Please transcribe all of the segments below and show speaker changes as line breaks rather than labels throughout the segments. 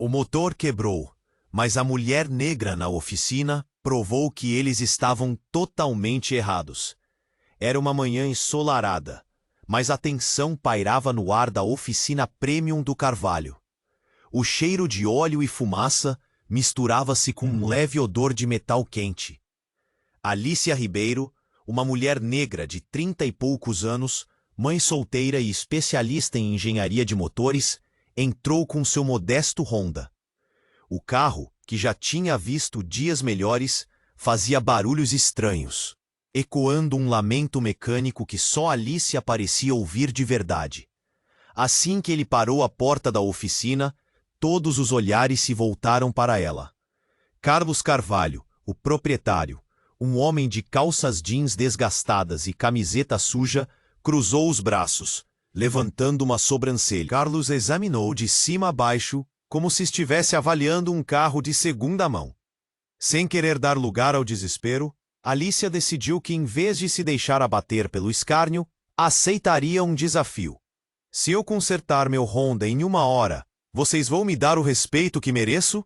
O motor quebrou, mas a mulher negra na oficina provou que eles estavam totalmente errados. Era uma manhã ensolarada, mas a tensão pairava no ar da oficina Premium do Carvalho. O cheiro de óleo e fumaça misturava-se com um leve odor de metal quente. Alicia Ribeiro, uma mulher negra de 30 e poucos anos, mãe solteira e especialista em engenharia de motores, entrou com seu modesto Honda. O carro, que já tinha visto dias melhores, fazia barulhos estranhos, ecoando um lamento mecânico que só Alicia parecia ouvir de verdade. Assim que ele parou à porta da oficina, todos os olhares se voltaram para ela. Carlos Carvalho, o proprietário, um homem de calças jeans desgastadas e camiseta suja, cruzou os braços, levantando uma sobrancelha. Carlos examinou de cima a baixo, como se estivesse avaliando um carro de segunda mão. Sem querer dar lugar ao desespero, Alicia decidiu que, em vez de se deixar abater pelo escárnio, aceitaria um desafio. Se eu consertar meu Honda em 1 hora, vocês vão me dar o respeito que mereço?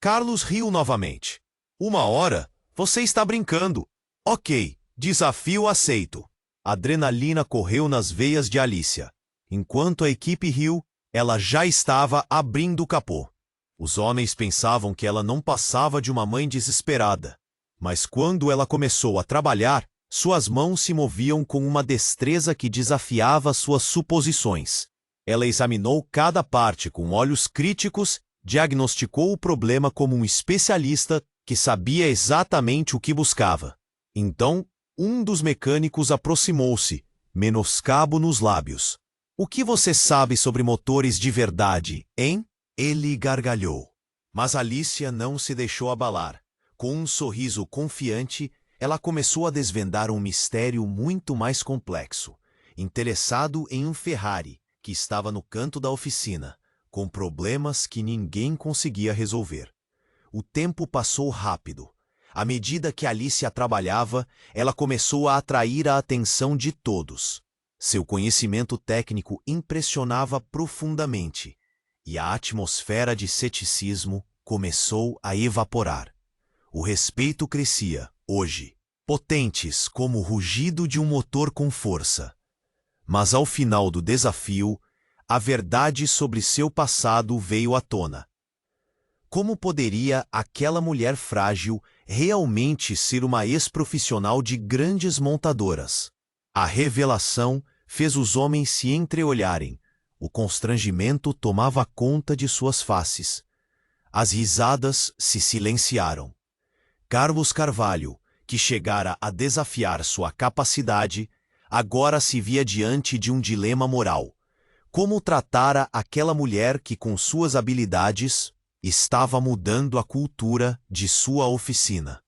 Carlos riu novamente. 1 hora? Você está brincando. Ok, desafio aceito. A adrenalina correu nas veias de Alicia. Enquanto a equipe riu, ela já estava abrindo o capô. Os homens pensavam que ela não passava de uma mãe desesperada. Mas quando ela começou a trabalhar, suas mãos se moviam com uma destreza que desafiava suas suposições. Ela examinou cada parte com olhos críticos, diagnosticou o problema como um especialista que sabia exatamente o que buscava. Então, um dos mecânicos aproximou-se, menoscabo nos lábios. O que você sabe sobre motores de verdade, hein? Ele gargalhou. Mas Alicia não se deixou abalar. Com um sorriso confiante, ela começou a desvendar um mistério muito mais complexo. Interessado em um Ferrari, que estava no canto da oficina, com problemas que ninguém conseguia resolver. O tempo passou rápido. À medida que Alicia trabalhava, ela começou a atrair a atenção de todos. Seu conhecimento técnico impressionava profundamente, e a atmosfera de ceticismo começou a evaporar. O respeito crescia, hoje, potentes como o rugido de um motor com força. Mas ao final do desafio, a verdade sobre seu passado veio à tona. Como poderia aquela mulher frágil realmente ser uma ex-profissional de grandes montadoras? A revelação fez os homens se entreolharem. O constrangimento tomava conta de suas faces. As risadas se silenciaram. Carlos Carvalho, que chegara a desafiar sua capacidade, agora se via diante de um dilema moral. Como tratara aquela mulher que, com suas habilidades, estava mudando a cultura de sua oficina?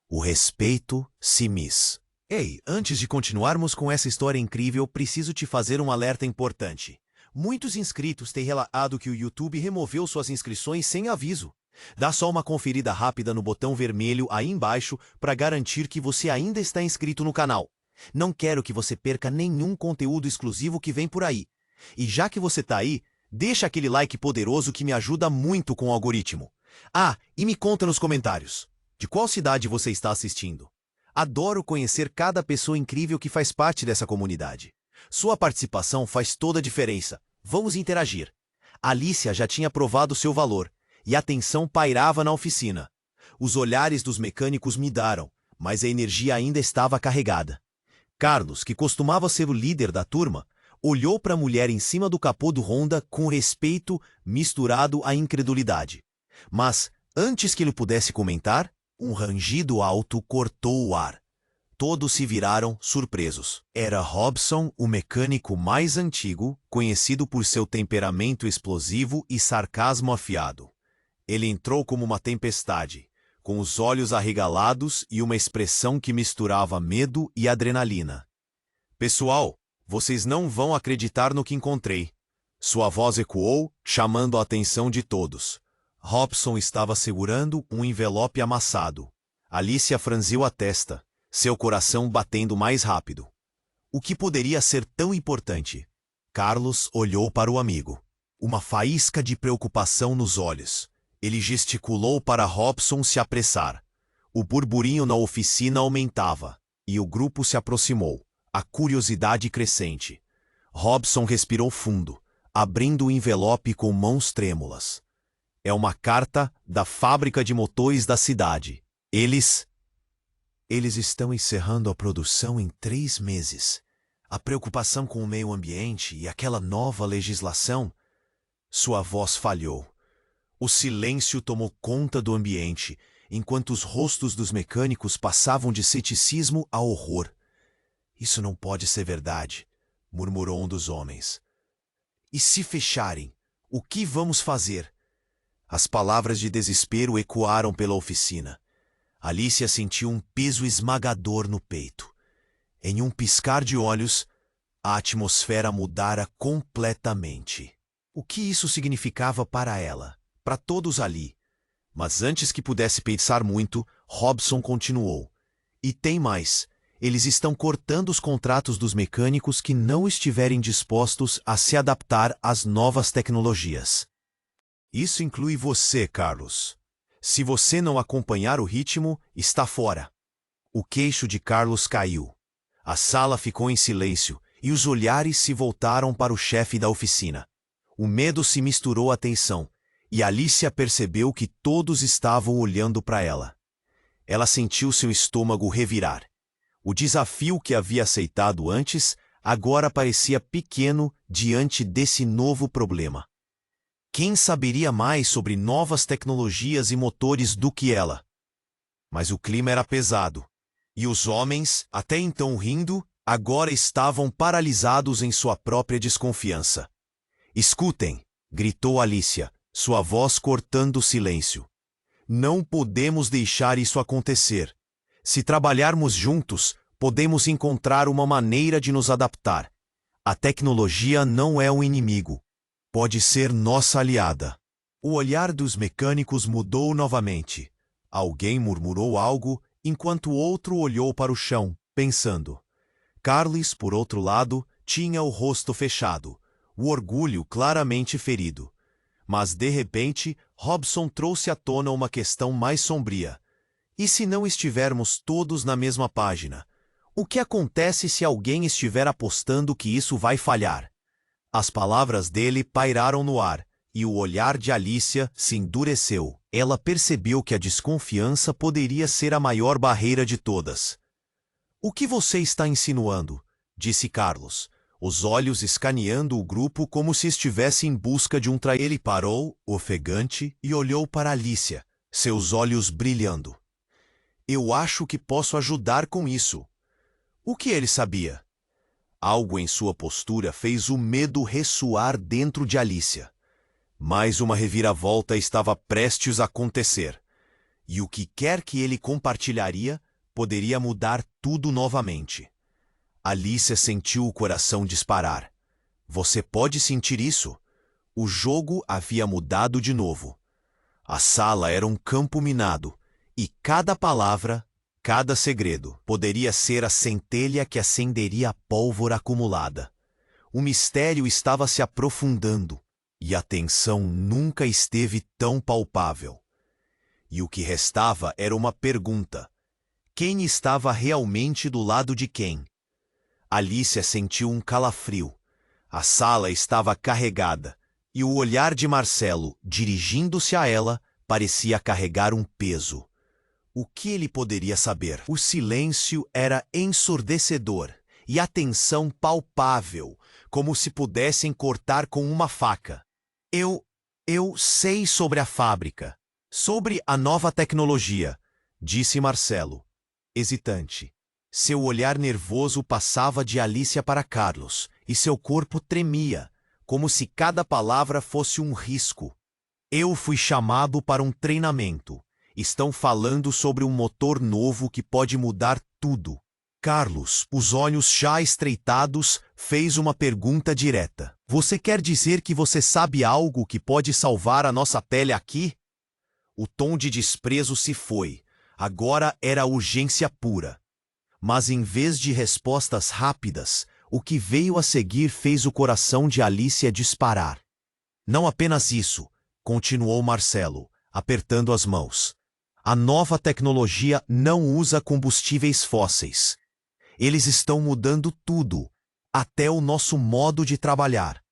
O respeito se mis. Ei, antes de continuarmos com essa história incrível, preciso te fazer um alerta importante. Muitos inscritos têm relatado que o YouTube removeu suas inscrições sem aviso. Dá só uma conferida rápida no botão vermelho aí embaixo para garantir que você ainda está inscrito no canal. Não quero que você perca nenhum conteúdo exclusivo que vem por aí. E já que você tá aí, deixa aquele like poderoso que me ajuda muito com o algoritmo. Ah, e me conta nos comentários, de qual cidade você está assistindo? Adoro conhecer cada pessoa incrível que faz parte dessa comunidade. Sua participação faz toda a diferença. Vamos interagir. Alicia já tinha provado seu valor, e a tensão pairava na oficina. Os olhares dos mecânicos mudaram, mas a energia ainda estava carregada. Carlos, que costumava ser o líder da turma, olhou para a mulher em cima do capô do Honda com respeito misturado à incredulidade. Mas, antes que ele pudesse comentar, um rangido alto cortou o ar. Todos se viraram surpresos. Era Robson, o mecânico mais antigo, conhecido por seu temperamento explosivo e sarcasmo afiado. Ele entrou como uma tempestade, com os olhos arregalados e uma expressão que misturava medo e adrenalina. Pessoal, vocês não vão acreditar no que encontrei. Sua voz ecoou, chamando a atenção de todos. Robson estava segurando um envelope amassado. Alicia franziu a testa, seu coração batendo mais rápido. O que poderia ser tão importante? Carlos olhou para o amigo. uma faísca de preocupação nos olhos. Ele gesticulou para Robson se apressar. O burburinho na oficina aumentava, e o grupo se aproximou, a curiosidade crescente. Robson respirou fundo, abrindo o envelope com mãos trêmulas. É uma carta da fábrica de motores da cidade. Eles estão encerrando a produção em 3 meses. A preocupação com o meio ambiente e aquela nova legislação... Sua voz falhou. O silêncio tomou conta do ambiente, enquanto os rostos dos mecânicos passavam de ceticismo a horror. Isso não pode ser verdade, murmurou um dos homens. E se fecharem, o que vamos fazer? As palavras de desespero ecoaram pela oficina. Alicia sentiu um peso esmagador no peito. Em um piscar de olhos, a atmosfera mudara completamente. O que isso significava para ela, para todos ali? Mas antes que pudesse pensar muito, Robson continuou. E tem mais. Eles estão cortando os contratos dos mecânicos que não estiverem dispostos a se adaptar às novas tecnologias. Isso inclui você, Carlos. Se você não acompanhar o ritmo, está fora. O queixo de Carlos caiu. A sala ficou em silêncio e os olhares se voltaram para o chefe da oficina. O medo se misturou à tensão, e Alicia percebeu que todos estavam olhando para ela. Ela sentiu seu estômago revirar. O desafio que havia aceitado antes agora parecia pequeno diante desse novo problema. Quem saberia mais sobre novas tecnologias e motores do que ela? Mas o clima era pesado, e os homens, até então rindo, agora estavam paralisados em sua própria desconfiança. Escutem, gritou Alicia, sua voz cortando o silêncio. Não podemos deixar isso acontecer. Se trabalharmos juntos, podemos encontrar uma maneira de nos adaptar. A tecnologia não é um inimigo. Pode ser nossa aliada. O olhar dos mecânicos mudou novamente. Alguém murmurou algo, enquanto outro olhou para o chão, pensando. Carlos, por outro lado, tinha o rosto fechado, o orgulho claramente ferido. Mas, de repente, Robson trouxe à tona uma questão mais sombria. E se não estivermos todos na mesma página? O que acontece se alguém estiver apostando que isso vai falhar? As palavras dele pairaram no ar, e o olhar de Alicia se endureceu. Ela percebeu que a desconfiança poderia ser a maior barreira de todas. O que você está insinuando? Disse Carlos, os olhos escaneando o grupo como se estivesse em busca de um traidor. Ele parou, ofegante, e olhou para Alicia, seus olhos brilhando. Eu acho que posso ajudar com isso. O que ele sabia? Algo em sua postura fez o medo ressoar dentro de Alicia. Mais uma reviravolta estava prestes a acontecer. E o que quer que ele compartilharia poderia mudar tudo novamente. Alicia sentiu o coração disparar. Você pode sentir isso? O jogo havia mudado de novo. A sala era um campo minado, e cada palavra, cada segredo, poderia ser a centelha que acenderia a pólvora acumulada. O mistério estava se aprofundando, e a tensão nunca esteve tão palpável. E o que restava era uma pergunta. Quem estava realmente do lado de quem? Alicia sentiu um calafrio. A sala estava carregada, e o olhar de Marcelo, dirigindo-se a ela, parecia carregar um peso. O que ele poderia saber? O silêncio era ensurdecedor, e a tensão palpável, como se pudessem cortar com uma faca. Eu sei sobre a fábrica, sobre a nova tecnologia, disse Marcelo, hesitante. Seu olhar nervoso passava de Alicia para Carlos, e seu corpo tremia, como se cada palavra fosse um risco. Eu fui chamado para um treinamento. Estão falando sobre um motor novo que pode mudar tudo. Carlos, os olhos já estreitados, fez uma pergunta direta. Você quer dizer que você sabe algo que pode salvar a nossa pele aqui? O tom de desprezo se foi. Agora era urgência pura. Mas em vez de respostas rápidas, o que veio a seguir fez o coração de Alicia disparar. Não apenas isso, continuou Marcelo, apertando as mãos. A nova tecnologia não usa combustíveis fósseis. Eles estão mudando tudo, até o nosso modo de trabalhar.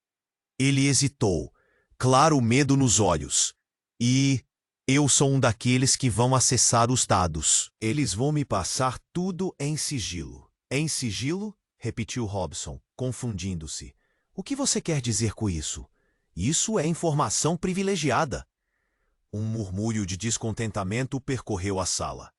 Ele hesitou, claro o medo nos olhos. E eu sou um daqueles que vão acessar os dados. Eles vão me passar tudo em sigilo. Em sigilo? Repetiu Robson, confundindo-se. O que você quer dizer com isso? Isso é informação privilegiada. Um murmúrio de descontentamento percorreu a sala.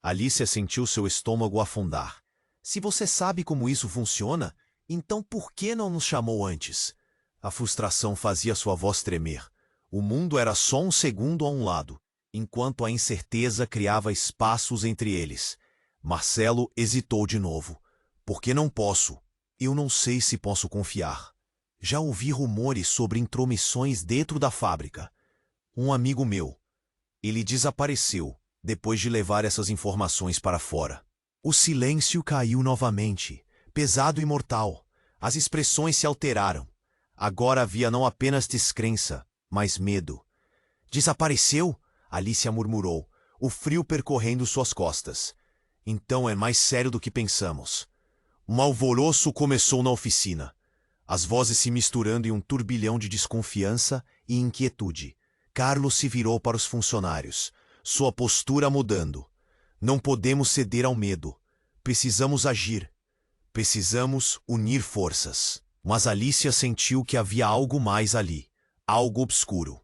Alicia sentiu seu estômago afundar. Se você sabe como isso funciona, então por que não nos chamou antes? A frustração fazia sua voz tremer. O mundo era só um segundo a um lado, enquanto a incerteza criava espaços entre eles. Marcelo hesitou de novo. Por que não posso? Eu não sei se posso confiar. Já ouvi rumores sobre intromissões dentro da fábrica. Um amigo meu. Ele desapareceu depois de levar essas informações para fora. O silêncio caiu novamente, pesado e mortal. As expressões se alteraram. Agora havia não apenas descrença, mas medo. Desapareceu? Alicia murmurou, o frio percorrendo suas costas. Então é mais sério do que pensamos. Um alvoroço começou na oficina. As vozes se misturando em um turbilhão de desconfiança e inquietude. Carlos se virou para os funcionários, sua postura mudando. Não podemos ceder ao medo. Precisamos agir. Precisamos unir forças. Mas Alicia sentiu que havia algo mais ali, algo obscuro.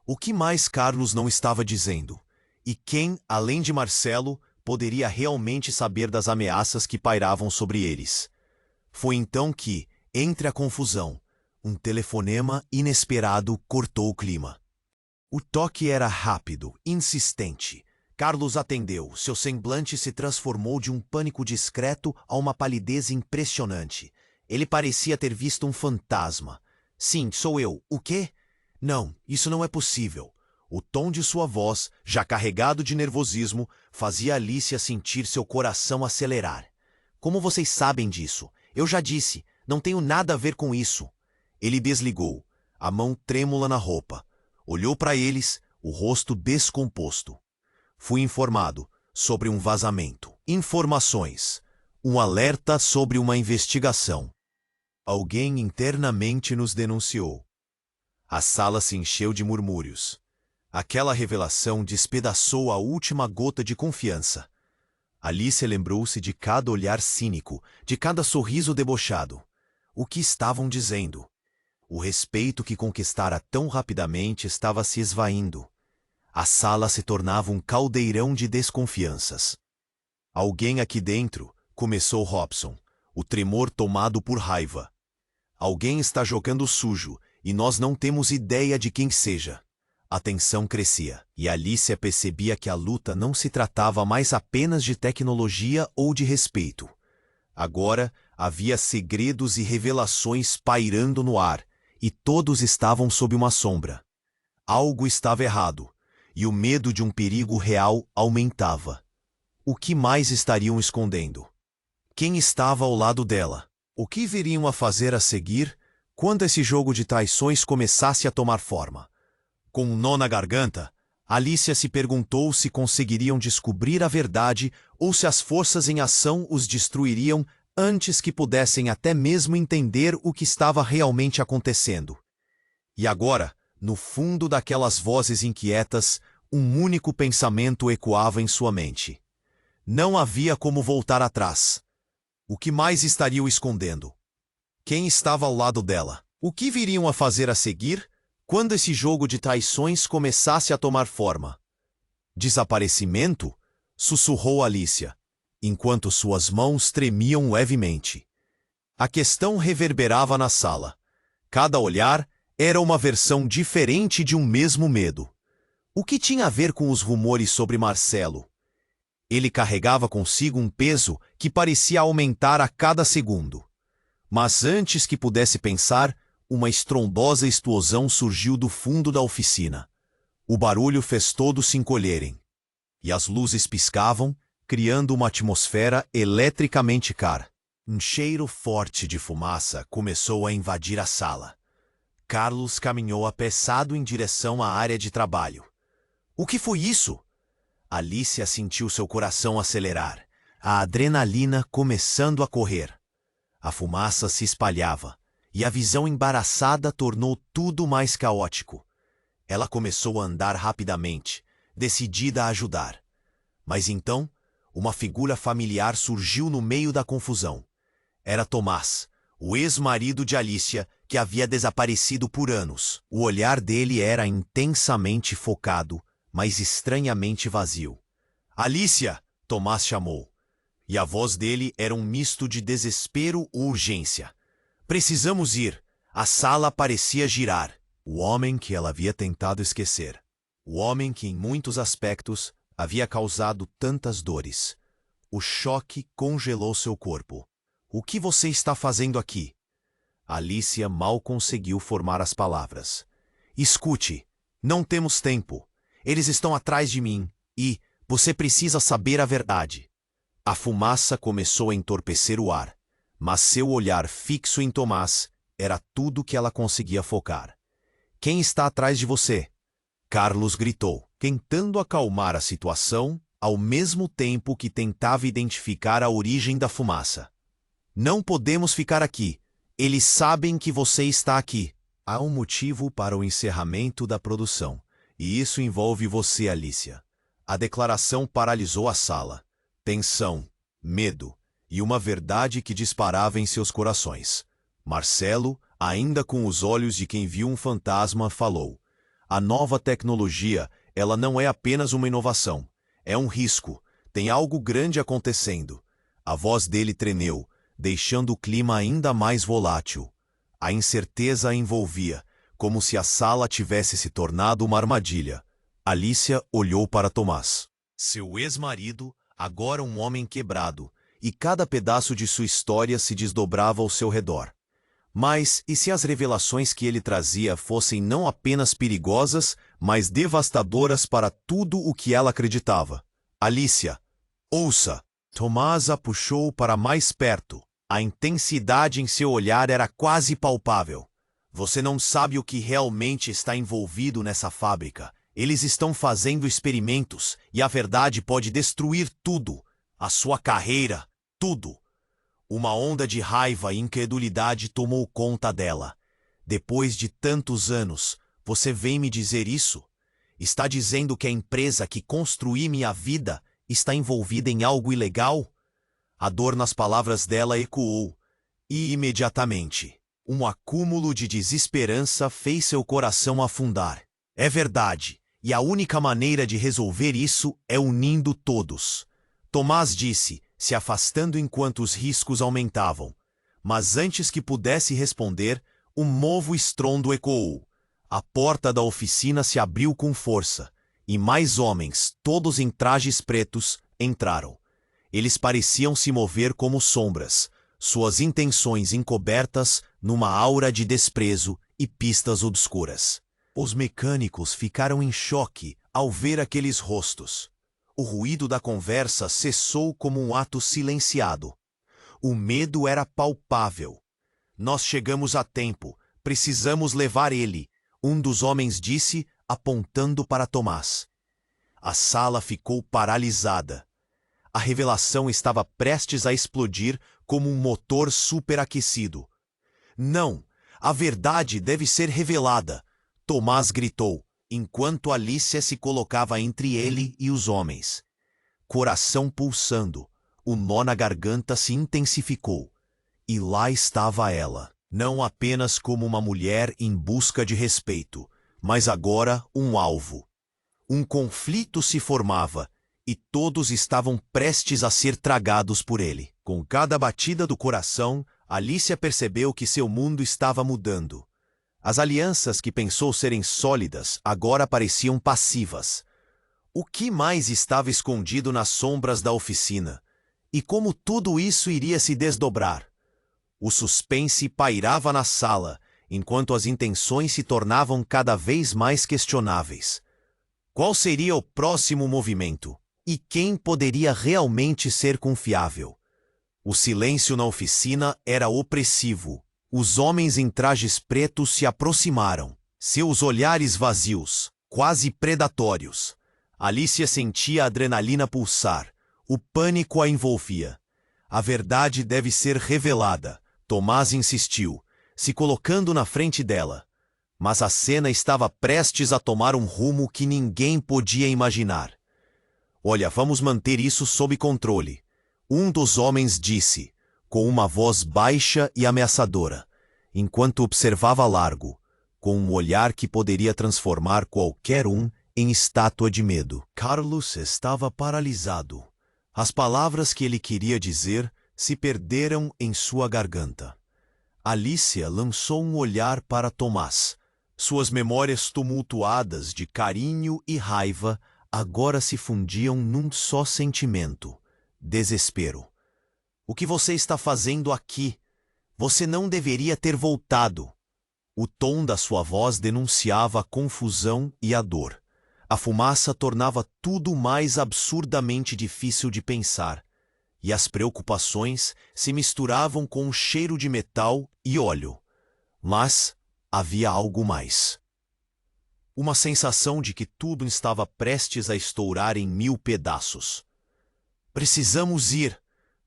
O que mais Carlos não estava dizendo? E quem, além de Marcelo, poderia realmente saber das ameaças que pairavam sobre eles? Foi então que, entre a confusão, um telefonema inesperado cortou o clima. O toque era rápido, insistente. Carlos atendeu. Seu semblante se transformou de um pânico discreto a uma palidez impressionante. Ele parecia ter visto um fantasma. Sim, sou eu. O quê? Não, isso não é possível. O tom de sua voz, já carregado de nervosismo, fazia Alicia sentir seu coração acelerar. Como vocês sabem disso? Eu já disse, não tenho nada a ver com isso. Ele desligou, a mão trêmula na roupa. Olhou para eles, o rosto descomposto. Fui informado sobre um vazamento. Informações. Um alerta sobre uma investigação. Alguém internamente nos denunciou. A sala se encheu de murmúrios. Aquela revelação despedaçou a última gota de confiança. Alicia lembrou-se de cada olhar cínico, de cada sorriso debochado. O que estavam dizendo? O respeito que conquistara tão rapidamente estava se esvaindo. A sala se tornava um caldeirão de desconfianças. Alguém aqui dentro, começou Robson, o tremor tomado por raiva. Alguém está jogando sujo, e nós não temos ideia de quem seja. A tensão crescia, e Alicia percebia que a luta não se tratava mais apenas de tecnologia ou de respeito. Agora havia segredos e revelações pairando no ar, e todos estavam sob uma sombra. Algo estava errado, e o medo de um perigo real aumentava. O que mais estariam escondendo? Quem estava ao lado dela? O que viriam a fazer a seguir quando esse jogo de traições começasse a tomar forma? Com um nó na garganta, Alicia se perguntou se conseguiriam descobrir a verdade ou se as forças em ação os destruiriam antes que pudessem até mesmo entender o que estava realmente acontecendo. E agora, no fundo daquelas vozes inquietas, um único pensamento ecoava em sua mente. Não havia como voltar atrás. O que mais estariam escondendo? Quem estava ao lado dela? O que viriam a fazer a seguir quando esse jogo de traições começasse a tomar forma? Desaparecimento? Sussurrou Alicia, enquanto suas mãos tremiam levemente. A questão reverberava na sala. Cada olhar era uma versão diferente de um mesmo medo. O que tinha a ver com os rumores sobre Marcelo? Ele carregava consigo um peso que parecia aumentar a cada segundo. Mas antes que pudesse pensar, uma estrondosa explosão surgiu do fundo da oficina. O barulho fez todos se encolherem. E as luzes piscavam, criando uma atmosfera eletricamente cara. Um cheiro forte de fumaça começou a invadir a sala. Carlos caminhou apressado em direção à área de trabalho. O que foi isso? Alicia sentiu seu coração acelerar, a adrenalina começando a correr. A fumaça se espalhava, e a visão embaraçada tornou tudo mais caótico. Ela começou a andar rapidamente, decidida a ajudar. Mas então, uma figura familiar surgiu no meio da confusão. Era Tomás, o ex-marido de Alicia, que havia desaparecido por anos. O olhar dele era intensamente focado, mas estranhamente vazio. Alicia! Tomás chamou. E a voz dele era um misto de desespero e urgência. Precisamos ir. A sala parecia girar. O homem que ela havia tentado esquecer. O homem que, em muitos aspectos, havia causado tantas dores. O choque congelou seu corpo. O que você está fazendo aqui? Alicia mal conseguiu formar as palavras. Escute, não temos tempo. Eles estão atrás de mim e você precisa saber a verdade. A fumaça começou a entorpecer o ar, mas seu olhar fixo em Tomás era tudo que ela conseguia focar. Quem está atrás de você? Carlos gritou, tentando acalmar a situação, ao mesmo tempo que tentava identificar a origem da fumaça. Não podemos ficar aqui. Eles sabem que você está aqui. Há um motivo para o encerramento da produção, e isso envolve você, Alicia. A declaração paralisou a sala. Tensão, medo e uma verdade que disparava em seus corações. Marcelo, ainda com os olhos de quem viu um fantasma, falou: a nova tecnologia, ela não é apenas uma inovação. É um risco. Tem algo grande acontecendo. A voz dele tremeu, deixando o clima ainda mais volátil. A incerteza a envolvia, como se a sala tivesse se tornado uma armadilha. Alicia olhou para Tomás. Seu ex-marido, agora um homem quebrado, e cada pedaço de sua história se desdobrava ao seu redor. Mas e se as revelações que ele trazia fossem não apenas perigosas, mas devastadoras para tudo o que ela acreditava? Alicia, ouça! Tomás a puxou para mais perto. A intensidade em seu olhar era quase palpável. Você não sabe o que realmente está envolvido nessa fábrica. Eles estão fazendo experimentos e a verdade pode destruir tudo. A sua carreira, tudo. Uma onda de raiva e incredulidade tomou conta dela. Depois de tantos anos, você vem me dizer isso? Está dizendo que a empresa que construí minha vida está envolvida em algo ilegal? A dor nas palavras dela ecoou, e imediatamente, um acúmulo de desesperança fez seu coração afundar. É verdade, e a única maneira de resolver isso é unindo todos. Tomás disse, se afastando enquanto os riscos aumentavam. Mas antes que pudesse responder, um novo estrondo ecoou. A porta da oficina se abriu com força, e mais homens, todos em trajes pretos, entraram. Eles pareciam se mover como sombras, suas intenções encobertas numa aura de desprezo e pistas obscuras. Os mecânicos ficaram em choque ao ver aqueles rostos. O ruído da conversa cessou como um ato silenciado. O medo era palpável. Nós chegamos a tempo, precisamos levar ele, um dos homens disse, apontando para Tomás. A sala ficou paralisada. A revelação estava prestes a explodir como um motor superaquecido. Não, a verdade deve ser revelada, Tomás gritou, enquanto Alicia se colocava entre ele e os homens. Coração pulsando, o nó na garganta se intensificou. E lá estava ela, não apenas como uma mulher em busca de respeito, mas agora um alvo. Um conflito se formava, e todos estavam prestes a ser tragados por ele. Com cada batida do coração, Alicia percebeu que seu mundo estava mudando. As alianças que pensou serem sólidas agora pareciam passivas. O que mais estava escondido nas sombras da oficina? E como tudo isso iria se desdobrar? O suspense pairava na sala, enquanto as intenções se tornavam cada vez mais questionáveis. Qual seria o próximo movimento? E quem poderia realmente ser confiável? O silêncio na oficina era opressivo, Os homens em trajes pretos se aproximaram, seus olhares vazios, quase predatórios. Alicia sentia a adrenalina pulsar. O pânico a envolvia. A verdade deve ser revelada, Tomás insistiu, se colocando na frente dela. Mas a cena estava prestes a tomar um rumo que ninguém podia imaginar. Olha, vamos manter isso sob controle, um dos homens disse, com uma voz baixa e ameaçadora, enquanto observava Largo, com um olhar que poderia transformar qualquer um em estátua de medo. Carlos estava paralisado. As palavras que ele queria dizer se perderam em sua garganta. Alicia lançou um olhar para Tomás. Suas memórias tumultuadas de carinho e raiva agora se fundiam num só sentimento: desespero. O que você está fazendo aqui? Você não deveria ter voltado. O tom da sua voz denunciava a confusão e a dor. A fumaça tornava tudo mais absurdamente difícil de pensar, e as preocupações se misturavam com o cheiro de metal e óleo. Mas havia algo mais. Uma sensação de que tudo estava prestes a estourar em 1000 pedaços. "Precisamos ir!"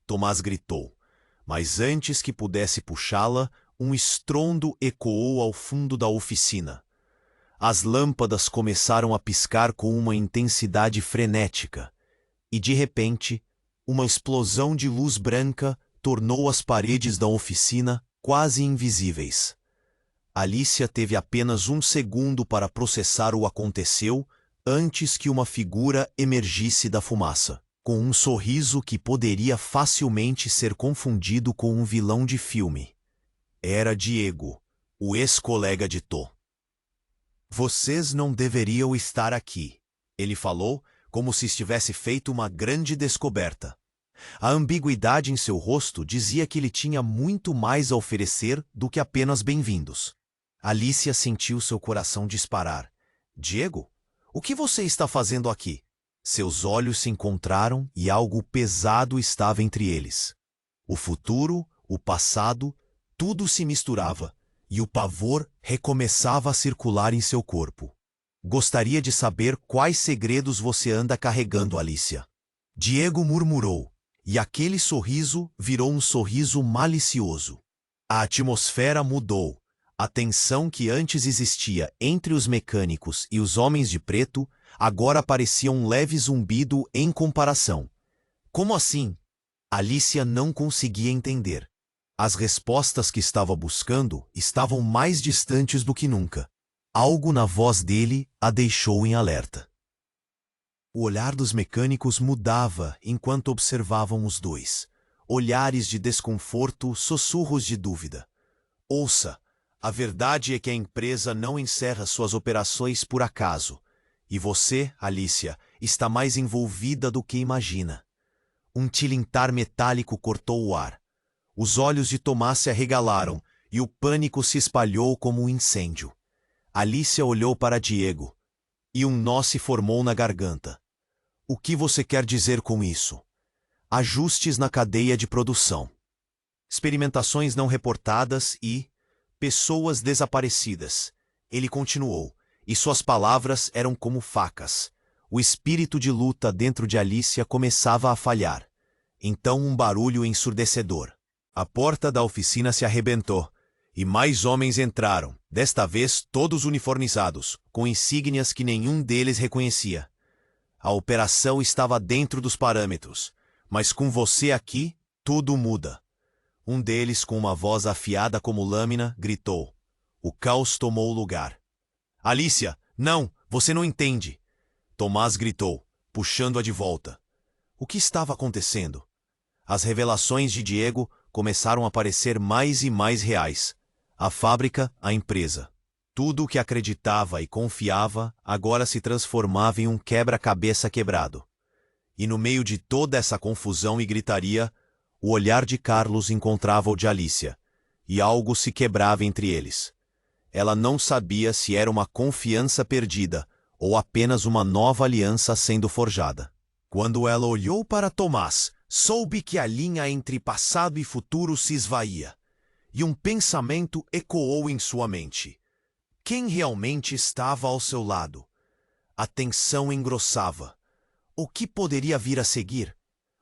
Tomás gritou, mas antes que pudesse puxá-la, um estrondo ecoou ao fundo da oficina. As lâmpadas começaram a piscar com uma intensidade frenética, e de repente, uma explosão de luz branca tornou as paredes da oficina quase invisíveis. Alicia teve apenas um segundo para processar o aconteceu antes que uma figura emergisse da fumaça, com um sorriso que poderia facilmente ser confundido com um vilão de filme. Era Diego, o ex-colega de Tó. "Vocês não deveriam estar aqui", ele falou, como se estivesse feito uma grande descoberta. A ambiguidade em seu rosto dizia que ele tinha muito mais a oferecer do que apenas bem-vindos. Alicia sentiu seu coração disparar. "Diego, o que você está fazendo aqui?" Seus olhos se encontraram e algo pesado estava entre eles. O futuro, o passado, tudo se misturava, e o pavor recomeçava a circular em seu corpo. "Gostaria de saber quais segredos você anda carregando, Alicia." Diego murmurou, e aquele sorriso virou um sorriso malicioso. A atmosfera mudou. A tensão que antes existia entre os mecânicos e os homens de preto agora parecia um leve zumbido em comparação. Como assim? Alicia não conseguia entender. As respostas que estava buscando estavam mais distantes do que nunca. Algo na voz dele a deixou em alerta. O olhar dos mecânicos mudava enquanto observavam os dois. Olhares de desconforto, sussurros de dúvida. "Ouça, a verdade é que a empresa não encerra suas operações por acaso. E você, Alicia, está mais envolvida do que imagina." Um tilintar metálico cortou o ar. Os olhos de Tomás se arregalaram e o pânico se espalhou como um incêndio. Alicia olhou para Diego e um nó se formou na garganta. "O que você quer dizer com isso?" "Ajustes na cadeia de produção. Experimentações não reportadas e pessoas desaparecidas." Ele continuou, e suas palavras eram como facas. O espírito de luta dentro de Alicia começava a falhar. Então um barulho ensurdecedor. A porta da oficina se arrebentou, e mais homens entraram, desta vez todos uniformizados, com insígnias que nenhum deles reconhecia. A operação estava dentro dos parâmetros, mas com você aqui, tudo muda. Um deles, com uma voz afiada como lâmina, gritou. O caos tomou lugar. "Alicia, não, você não entende!" Tomás gritou, puxando-a de volta. O que estava acontecendo? As revelações de Diego começaram a parecer mais e mais reais. A fábrica, a empresa. Tudo o que acreditava e confiava agora se transformava em um quebra-cabeça quebrado. E no meio de toda essa confusão e gritaria, o olhar de Carlos encontrava o de Alicia, e algo se quebrava entre eles. Ela não sabia se era uma confiança perdida ou apenas uma nova aliança sendo forjada. Quando ela olhou para Tomás, soube que a linha entre passado e futuro se esvaía, e um pensamento ecoou em sua mente. Quem realmente estava ao seu lado? A tensão engrossava. O que poderia vir a seguir?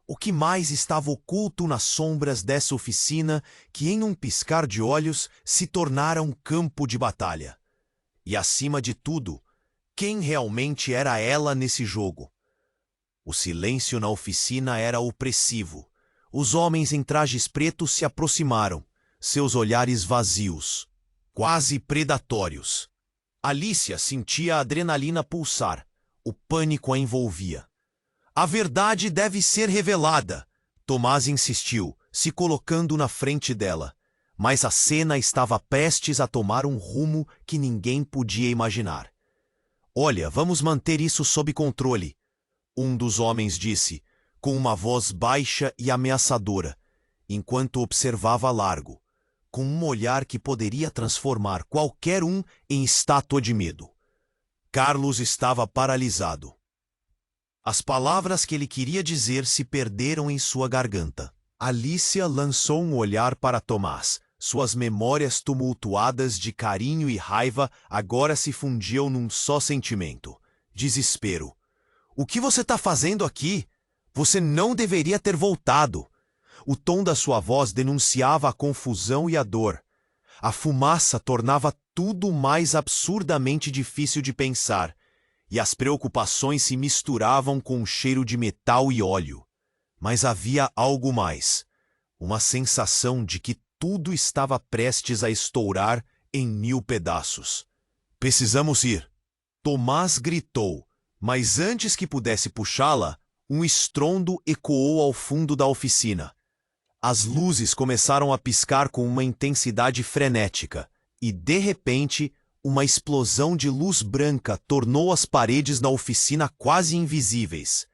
O que mais estava oculto nas sombras dessa oficina que, em um piscar de olhos, se tornara um campo de batalha? E, acima de tudo, quem realmente era ela nesse jogo? O silêncio na oficina era opressivo. Os homens em trajes pretos se aproximaram, seus olhares vazios, quase predatórios. Alicia sentia a adrenalina pulsar. O pânico a envolvia. A verdade deve ser revelada, Tomás insistiu, se colocando na frente dela. Mas a cena estava prestes a tomar um rumo que ninguém podia imaginar. Olha, vamos manter isso sob controle, um dos homens disse, com uma voz baixa e ameaçadora, enquanto observava largo, com um olhar que poderia transformar qualquer um em estátua de medo. Carlos estava paralisado. As palavras que ele queria dizer se perderam em sua garganta. Alicia lançou um olhar para Tomás. Suas memórias tumultuadas de carinho e raiva agora se fundiam num só sentimento: desespero. O que você está fazendo aqui? Você não deveria ter voltado. O tom da sua voz denunciava a confusão e a dor. A fumaça tornava tudo mais absurdamente difícil de pensar, e as preocupações se misturavam com o cheiro de metal e óleo. Mas havia algo mais. Uma sensação de que tudo estava prestes a estourar em 1000 pedaços. Precisamos ir. Tomás gritou, mas antes que pudesse puxá-la, um estrondo ecoou ao fundo da oficina. As luzes começaram a piscar com uma intensidade frenética, e, de repente, uma explosão de luz branca tornou as paredes na oficina quase invisíveis.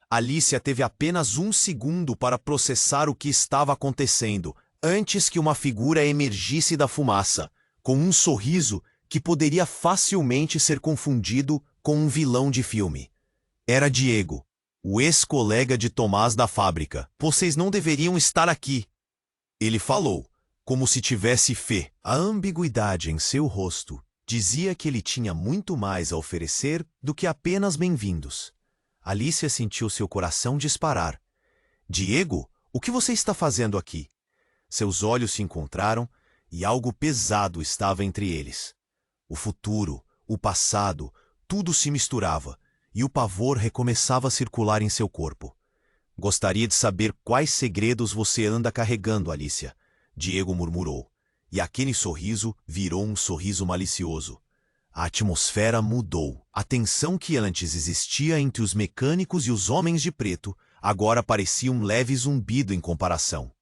Alicia teve apenas 1 segundo para processar o que estava acontecendo, antes que uma figura emergisse da fumaça, com um sorriso que poderia facilmente ser confundido com um vilão de filme. Era Diego, o ex-colega de Tomás da fábrica. Vocês não deveriam estar aqui, ele falou, como se tivesse fé. A ambiguidade em seu rosto dizia que ele tinha muito mais a oferecer do que apenas bem-vindos. Alicia sentiu seu coração disparar. Diego, o que você está fazendo aqui? Seus olhos se encontraram e algo pesado estava entre eles. O futuro, o passado, tudo se misturava, e o pavor recomeçava a circular em seu corpo. Gostaria de saber quais segredos você anda carregando, Alicia, Diego murmurou, e aquele sorriso virou um sorriso malicioso. A atmosfera mudou. A tensão que antes existia entre os mecânicos e os homens de preto agora parecia um leve zumbido em comparação.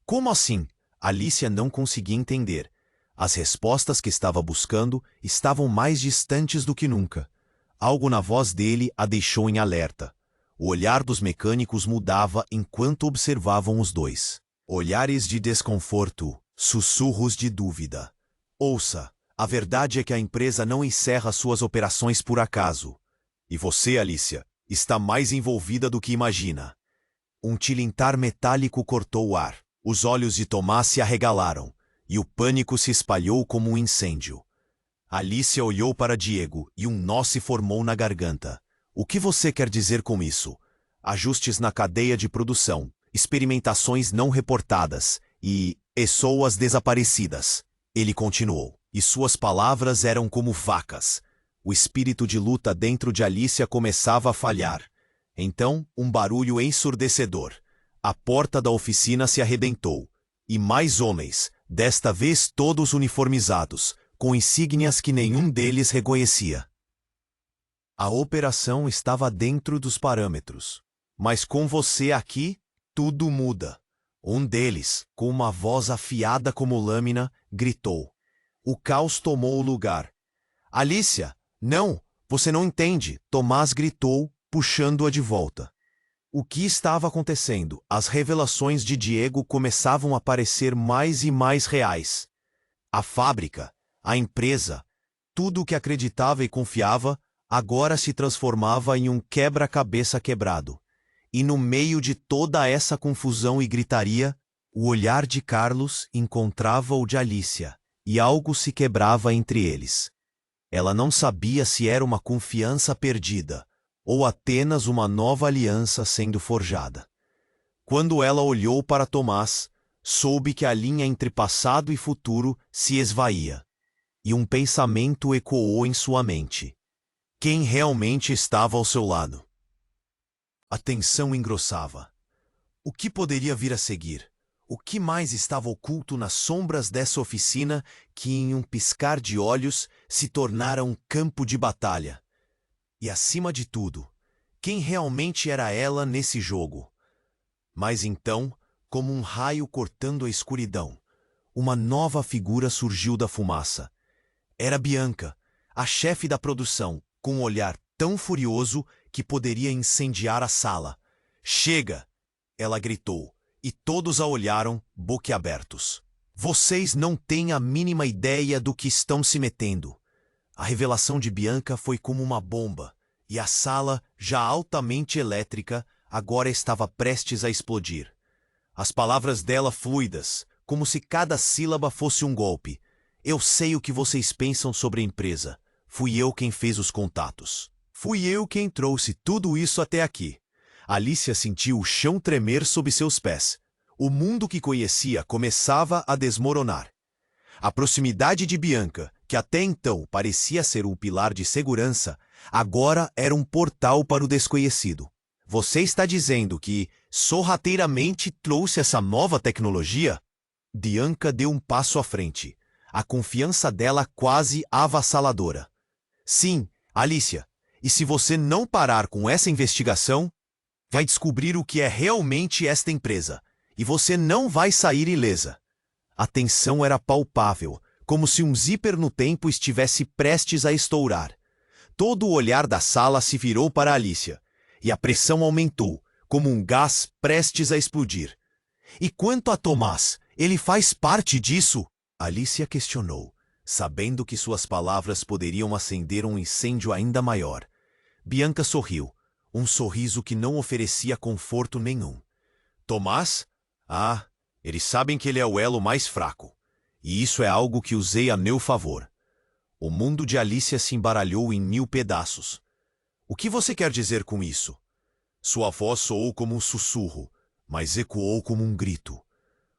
Como assim? Alicia não conseguia entender. As respostas que estava buscando estavam mais distantes do que nunca. Algo na voz dele a deixou em alerta. O olhar dos mecânicos mudava enquanto observavam os dois. Olhares de desconforto, sussurros de dúvida. Ouça, a verdade é que a empresa não encerra suas operações por acaso. E você, Alicia, está mais envolvida do que imagina. Um tilintar metálico cortou o ar. Os olhos de Tomás se arregalaram, e o pânico se espalhou como um incêndio. Alicia olhou para Diego e um nó se formou na garganta. O que você quer dizer com isso? Ajustes na cadeia de produção, experimentações não reportadas e pessoas desaparecidas. Ele continuou, e suas palavras eram como facas. O espírito de luta dentro de Alicia começava a falhar. Então, um barulho ensurdecedor. A porta da oficina se arrebentou, e mais homens, desta vez todos uniformizados, com insígnias que nenhum deles reconhecia. A operação estava dentro dos parâmetros. Mas com você aqui, tudo muda. Um deles, com uma voz afiada como lâmina, gritou. O caos tomou o lugar. Alicia, não, você não entende, Tomás gritou, puxando-a de volta. O que estava acontecendo? As revelações de Diego começavam a parecer mais e mais reais. A fábrica, a empresa, tudo o que acreditava e confiava, agora se transformava em um quebra-cabeça quebrado. E no meio de toda essa confusão e gritaria, O olhar de Carlos encontrava o de Alicia, e algo se quebrava entre eles. Ela não sabia se era uma confiança perdida, ou apenas uma nova aliança sendo forjada. Quando ela olhou para Tomás, soube que a linha entre passado e futuro se esvaía, e um pensamento ecoou em sua mente. Quem realmente estava ao seu lado? A tensão engrossava. O que poderia vir a seguir? O que mais estava oculto nas sombras dessa oficina que, em um piscar de olhos, se tornara um campo de batalha? E, acima de tudo, quem realmente era ela nesse jogo? Mas então, como um raio cortando a escuridão, uma nova figura surgiu da fumaça. Era Bianca, a chefe da produção, com um olhar tão furioso que poderia incendiar a sala. "Chega!" ela gritou, e todos a olharam, boquiabertos. "Vocês não têm a mínima ideia do que estão se metendo." A revelação de Bianca foi como uma bomba, e a sala, já altamente elétrica, agora estava prestes a explodir. As palavras dela fluidas, como se cada sílaba fosse um golpe. "Eu sei o que vocês pensam sobre a empresa. Fui eu quem fez os contatos. Fui eu quem trouxe tudo isso até aqui." Alicia sentiu o chão tremer sob seus pés. O mundo que conhecia começava a desmoronar. A proximidade de Bianca, que até então parecia ser um pilar de segurança, agora era um portal para o desconhecido. "Você está dizendo que sorrateiramente trouxe essa nova tecnologia?" Bianca deu um passo à frente, a confiança dela quase avassaladora. "Sim, Alicia, e se você não parar com essa investigação, vai descobrir o que é realmente esta empresa, e você não vai sair ilesa." A tensão era palpável, como se um zíper no tempo estivesse prestes a estourar. Todo o olhar da sala se virou para Alicia, e a pressão aumentou, como um gás prestes a explodir. "E quanto a Tomás, ele faz parte disso?" Alicia questionou, sabendo que suas palavras poderiam acender um incêndio ainda maior. Bianca sorriu, um sorriso que não oferecia conforto nenhum. "Tomás? Ah, eles sabem que ele é o elo mais fraco, e isso é algo que usei a meu favor." O mundo de Alicia se embaralhou em 1000 pedaços. "O que você quer dizer com isso?" Sua voz soou como um sussurro, mas ecoou como um grito.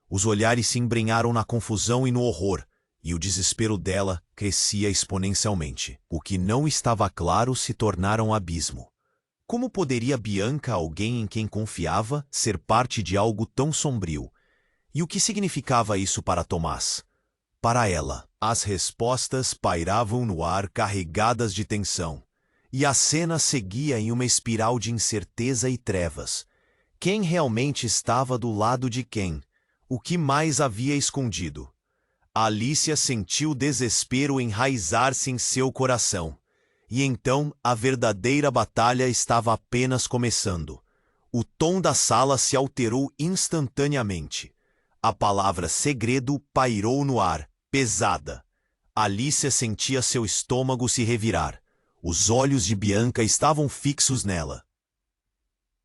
Os olhares se embrenharam na confusão e no horror, e o desespero dela crescia exponencialmente. O que não estava claro se tornara um abismo. Como poderia Bianca, alguém em quem confiava, ser parte de algo tão sombrio? E o que significava isso para Tomás? Para ela, as respostas pairavam no ar carregadas de tensão. E a cena seguia em uma espiral de incerteza e trevas. Quem realmente estava do lado de quem? O que mais havia escondido? Alicia sentiu o desespero enraizar-se em seu coração. E então a verdadeira batalha estava apenas começando. O tom da sala se alterou instantaneamente. A palavra segredo pairou no ar, pesada. Alicia sentia seu estômago se revirar. Os olhos de Bianca estavam fixos nela,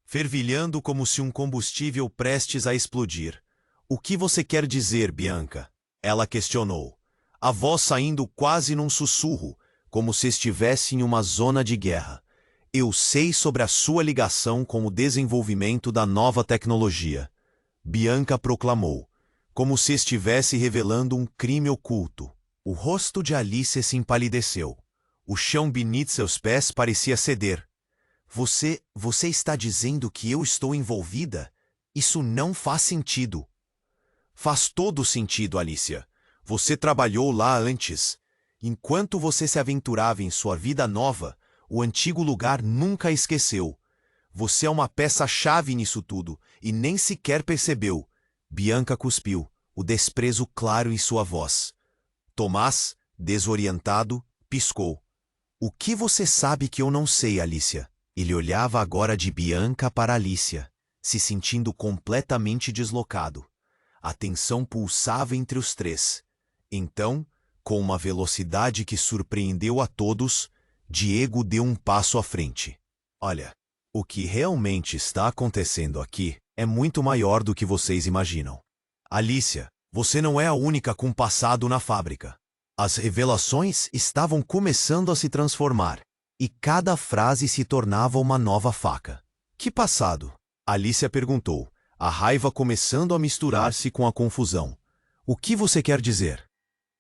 fervilhando como se um combustível prestes a explodir. "O que você quer dizer, Bianca?" ela questionou, a voz saindo quase num sussurro, como se estivesse em uma zona de guerra. "Eu sei sobre a sua ligação com o desenvolvimento da nova tecnologia." Bianca proclamou, como se estivesse revelando um crime oculto. O rosto de Alicia se empalideceu. O chão beneath seus pés parecia ceder. Você está dizendo que eu estou envolvida? Isso não faz sentido." "Faz todo sentido, Alicia. Você trabalhou lá antes. Enquanto você se aventurava em sua vida nova, o antigo lugar nunca a esqueceu. Você é uma peça-chave nisso tudo, e nem sequer percebeu." Bianca cuspiu, o desprezo claro em sua voz. Tomás, desorientado, piscou. "O que você sabe que eu não sei, Alicia?" Ele olhava agora de Bianca para Alicia, se sentindo completamente deslocado. A tensão pulsava entre os três. Então, com uma velocidade que surpreendeu a todos, Diego deu um passo à frente. "Olha, o que realmente está acontecendo aqui é muito maior do que vocês imaginam." Alicia, você não é a única com passado na fábrica. As revelações estavam começando a se transformar, e cada frase se tornava uma nova faca. Que passado? Alicia perguntou, a raiva começando a misturar-se com a confusão. O que você quer dizer?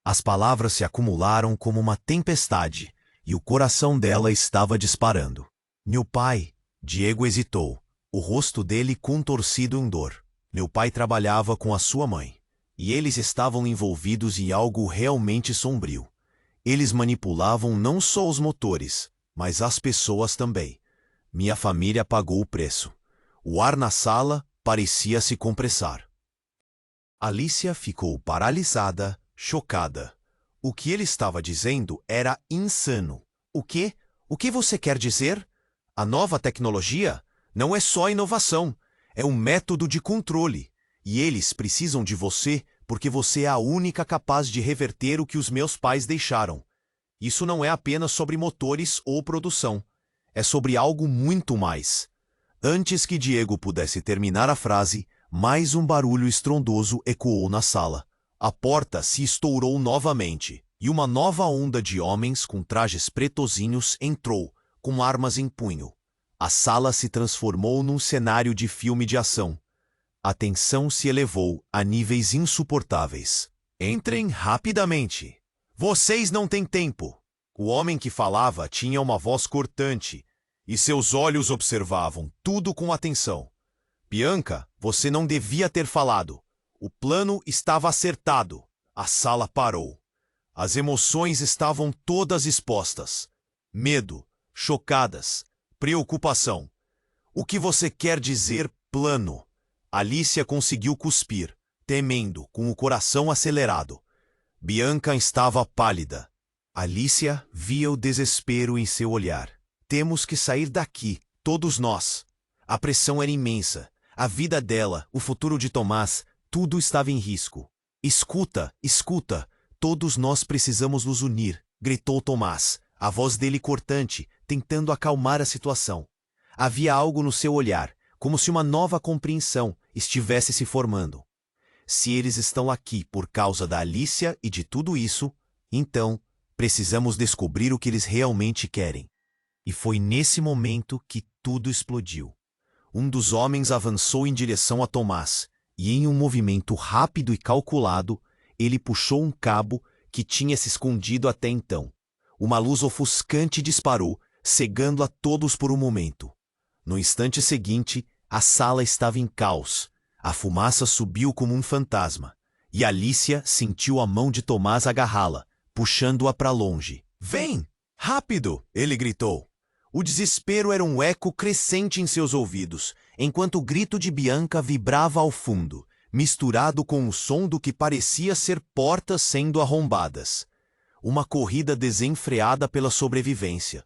As palavras se acumularam como uma tempestade, e o coração dela estava disparando. Meu pai, Diego hesitou, o rosto dele contorcido em dor. Meu pai trabalhava com a sua mãe, e eles estavam envolvidos em algo realmente sombrio. Eles manipulavam não só os motores, mas as pessoas também. Minha família pagou o preço. O ar na sala parecia se compressar. Alicia ficou paralisada, chocada. O que ele estava dizendo era insano. O quê? O que você quer dizer? A nova tecnologia não é só inovação, é um método de controle. E eles precisam de você porque você é a única capaz de reverter o que os meus pais deixaram. Isso não é apenas sobre motores ou produção. É sobre algo muito mais. Antes que Diego pudesse terminar a frase, mais um barulho estrondoso ecoou na sala. A porta se estourou novamente, e uma nova onda de homens com trajes pretozinhos entrou, com armas em punho. A sala se transformou num cenário de filme de ação. A tensão se elevou a níveis insuportáveis. Entrem rapidamente. Vocês não têm tempo. O homem que falava tinha uma voz cortante, e seus olhos observavam tudo com atenção. Bianca, você não devia ter falado. O plano estava acertado. A sala parou. As emoções estavam todas expostas. Medo, chocadas, preocupação. O que você quer dizer, plano? Alicia conseguiu cuspir, temendo, com o coração acelerado. Bianca estava pálida. Alicia via o desespero em seu olhar. Temos que sair daqui, todos nós. A pressão era imensa. A vida dela, o futuro de Tomás, tudo estava em risco. Escuta, escuta, todos nós precisamos nos unir, gritou Tomás, a voz dele cortante, tentando acalmar a situação. Havia algo no seu olhar, como se uma nova compreensão estivesse se formando. Se eles estão aqui por causa da Alicia e de tudo isso, então precisamos descobrir o que eles realmente querem. E foi nesse momento que tudo explodiu. Um dos homens avançou em direção a Tomás, e em um movimento rápido e calculado, ele puxou um cabo que tinha se escondido até então. Uma luz ofuscante disparou, cegando a todos por um momento. No instante seguinte, a sala estava em caos. A fumaça subiu como um fantasma, e Alicia sentiu a mão de Tomás agarrá-la, puxando-a para longe. Vem! Rápido! Ele gritou. O desespero era um eco crescente em seus ouvidos, enquanto o grito de Bianca vibrava ao fundo, misturado com o som do que parecia ser portas sendo arrombadas. Uma corrida desenfreada pela sobrevivência.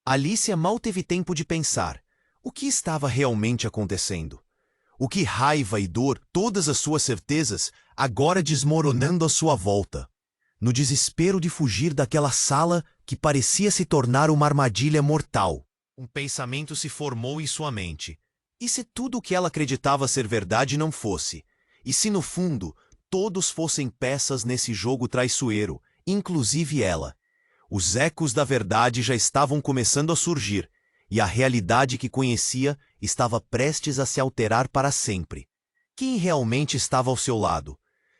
Alicia mal teve tempo de pensar. O que estava realmente acontecendo? O que raiva e dor, todas as suas certezas, agora desmoronando à sua volta. No desespero de fugir daquela sala que parecia se tornar uma armadilha mortal. Um pensamento se formou em sua mente. E se tudo o que ela acreditava ser verdade não fosse? E se no fundo todos fossem peças nesse jogo traiçoeiro, inclusive ela? Os ecos da verdade já estavam começando a surgir, e a realidade que conhecia estava prestes a se alterar para sempre. Quem realmente estava ao seu lado?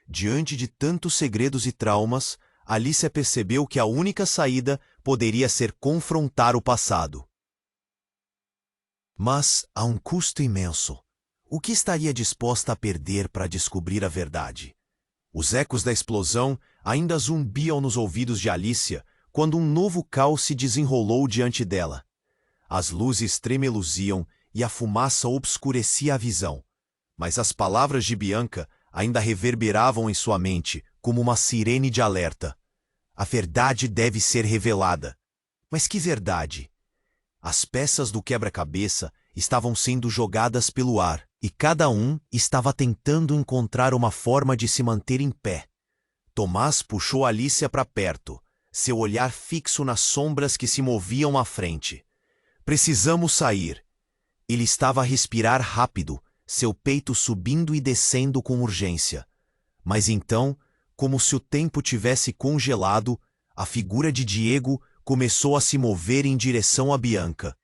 Diante de tantos segredos e traumas, Alicia percebeu que a única saída poderia ser confrontar o passado. Mas a um custo imenso. O que estaria disposta a perder para descobrir a verdade? Os ecos da explosão ainda zumbiam nos ouvidos de Alicia quando um novo caos se desenrolou diante dela. As luzes tremeluziam e a fumaça obscurecia a visão. Mas as palavras de Bianca ainda reverberavam em sua mente como uma sirene de alerta. A verdade deve ser revelada. Mas que verdade? As peças do quebra-cabeça estavam sendo jogadas pelo ar, e cada um estava tentando encontrar uma forma de se manter em pé. Tomás puxou Alicia para perto, seu olhar fixo nas sombras que se moviam à frente. Precisamos sair. Ele estava a respirar rápido, seu peito subindo e descendo com urgência. Mas então, como se o tempo tivesse congelado, a figura de Diego começou a se mover em direção a Bianca.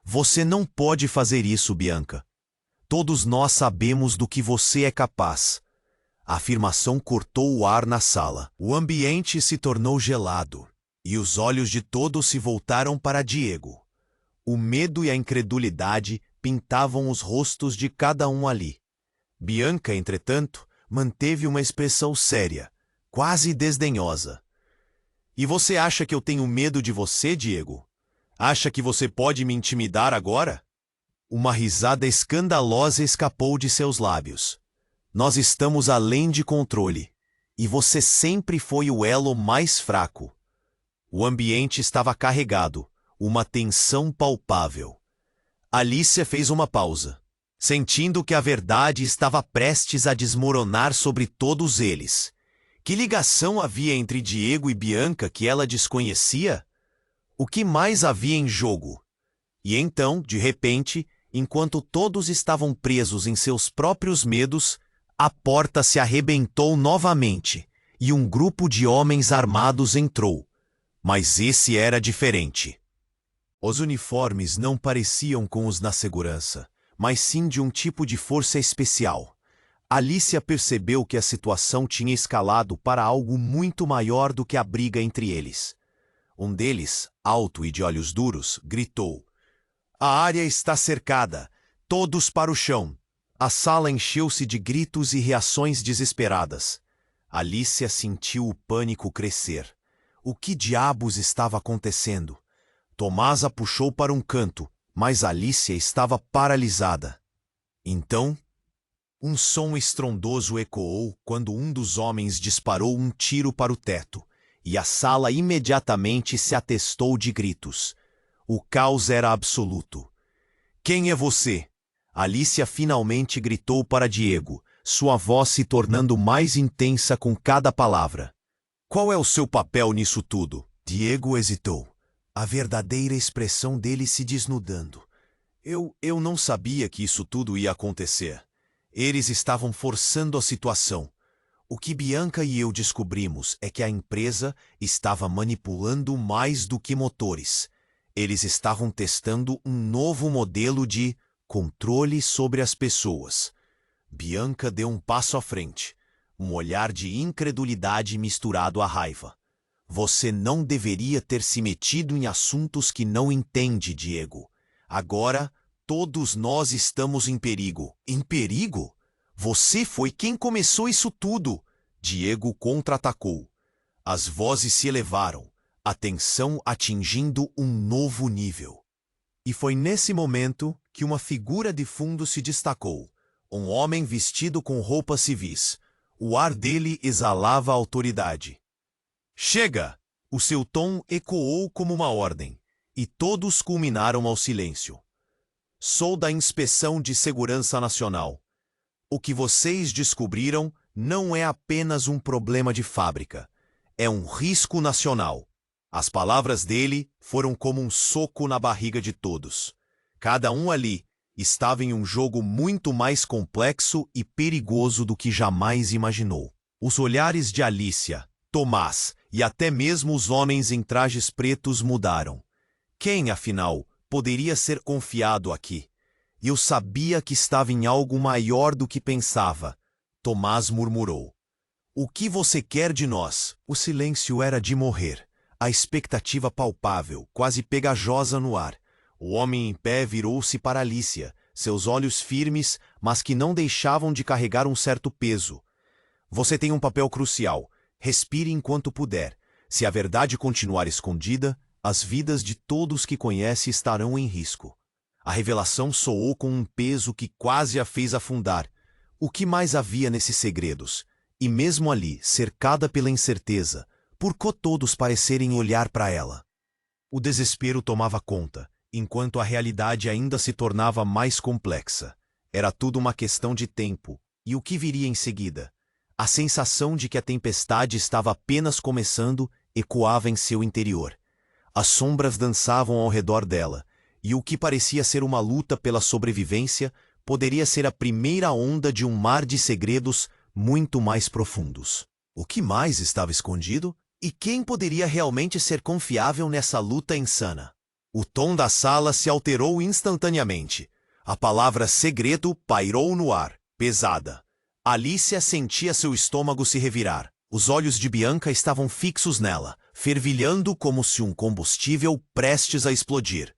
Você não pode fazer isso, Bianca. Todos nós sabemos do que você é capaz. A afirmação cortou o ar na sala. O ambiente se tornou gelado, e os olhos de todos se voltaram para Diego. O medo e a incredulidade pintavam os rostos de cada um ali. Bianca, entretanto, manteve uma expressão séria, quase desdenhosa. E você acha que eu tenho medo de você, Diego? Acha que você pode me intimidar agora? Uma risada escandalosa escapou de seus lábios. Nós estamos além de controle, e você sempre foi o elo mais fraco. O ambiente estava carregado, uma tensão palpável. Alicia fez uma pausa, sentindo que a verdade estava prestes a desmoronar sobre todos eles. Que ligação havia entre Diego e Bianca que ela desconhecia? O que mais havia em jogo? E então, de repente, enquanto todos estavam presos em seus próprios medos, a porta se arrebentou novamente, e um grupo de homens armados entrou. Mas esse era diferente. Os uniformes não pareciam com os na segurança, mas sim de um tipo de força especial. Alicia percebeu que a situação tinha escalado para algo muito maior do que a briga entre eles. Um deles, alto e de olhos duros, gritou: "A área está cercada! Todos para o chão!" A sala encheu-se de gritos e reações desesperadas. Alicia sentiu o pânico crescer. O que diabos estava acontecendo? Tomás a puxou para um canto, mas Alicia estava paralisada. Então, um som estrondoso ecoou quando um dos homens disparou um tiro para o teto, e a sala imediatamente se atestou de gritos. O caos era absoluto. "Quem é você?" Alicia finalmente gritou para Diego, sua voz se tornando mais intensa com cada palavra. "Qual é o seu papel nisso tudo?" Diego hesitou, a verdadeira expressão dele se desnudando. Eu não sabia que isso tudo ia acontecer. Eles estavam forçando a situação. O que Bianca e eu descobrimos é que a empresa estava manipulando mais do que motores. Eles estavam testando um novo modelo de controle sobre as pessoas. Bianca deu um passo à frente, um olhar de incredulidade misturado à raiva. "Você não deveria ter se metido em assuntos que não entende, Diego. Agora, todos nós estamos em perigo." "Em perigo? Você foi quem começou isso tudo!" Diego contra-atacou. As vozes se elevaram, a tensão atingindo um novo nível. E foi nesse momento que uma figura de fundo se destacou. Um homem vestido com roupas civis. O ar dele exalava autoridade. "Chega!" O seu tom ecoou como uma ordem, e todos culminaram ao silêncio. "Sou da Inspeção de Segurança Nacional. O que vocês descobriram não é apenas um problema de fábrica. É um risco nacional." As palavras dele foram como um soco na barriga de todos. Cada um ali estava em um jogo muito mais complexo e perigoso do que jamais imaginou. Os olhares de Alicia, Tomás e até mesmo os homens em trajes pretos mudaram. Quem, afinal, poderia ser confiado aqui? Eu sabia que estava em algo maior do que pensava. Tomás murmurou. "O que você quer de nós?" O silêncio era de morrer. A expectativa palpável, quase pegajosa no ar. O homem em pé virou-se para Alicia, seus olhos firmes, mas que não deixavam de carregar um certo peso. "Você tem um papel crucial. Respire enquanto puder. Se a verdade continuar escondida, as vidas de todos que conhece estarão em risco." A revelação soou com um peso que quase a fez afundar. O que mais havia nesses segredos? E mesmo ali, cercada pela incerteza, por que todos parecerem olhar para ela? O desespero tomava conta, enquanto a realidade ainda se tornava mais complexa. Era tudo uma questão de tempo, e o que viria em seguida? A sensação de que a tempestade estava apenas começando ecoava em seu interior. As sombras dançavam ao redor dela, e o que parecia ser uma luta pela sobrevivência poderia ser a primeira onda de um mar de segredos muito mais profundos. O que mais estava escondido? E quem poderia realmente ser confiável nessa luta insana? O tom da sala se alterou instantaneamente. A palavra segredo pairou no ar, pesada. Alicia sentia seu estômago se revirar. Os olhos de Bianca estavam fixos nela, fervilhando como se um combustível prestes a explodir.